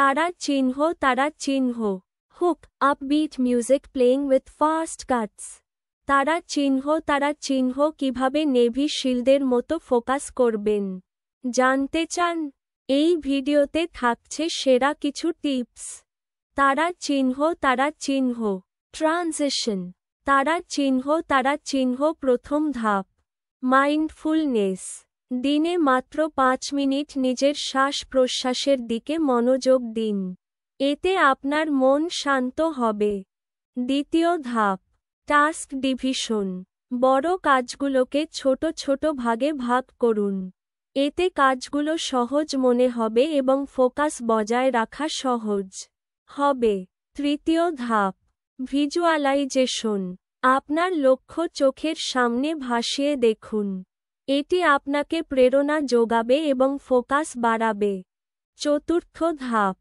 তারার চিহ্ন তারার চিহ্ন। Hook, upbeat music playing with fast Katz. তারার চিহ্ন কিভাবে নেভি শিল্ডের মতো ফোকাস করবেন জানতে চান? এই ভিডিওতে থাকছে সেরা কিছু টিপস। তারার চিহ্ন ট্রানজিশন। তারার চিহ্ন প্রথম ধাপ মাইন্ডফুলনেস। দিনে মাত্র 5 মিনিট নিজের শ্বাস প্রশ্বাসের দিকে মনোযোগ দিন। এতে আপনার মন শান্ত হবে। দ্বিতীয় ধাপ টাস্ক ডিভিশন। বড় কাজগুলোকে ছোট ছোট ভাগে ভাগ করুন। এতে কাজগুলো সহজ মনে হবে এবং ফোকাস বজায় রাখা সহজ হবে। তৃতীয় ধাপ ভিজুয়ালাইজেশন। আপনার লক্ষ্য চোখের সামনে ভাসিয়ে দেখুন। এটি আপনাকে প্রেরণা যোগাবে এবং ফোকাস বাড়াবে। চতুর্থ ধাপ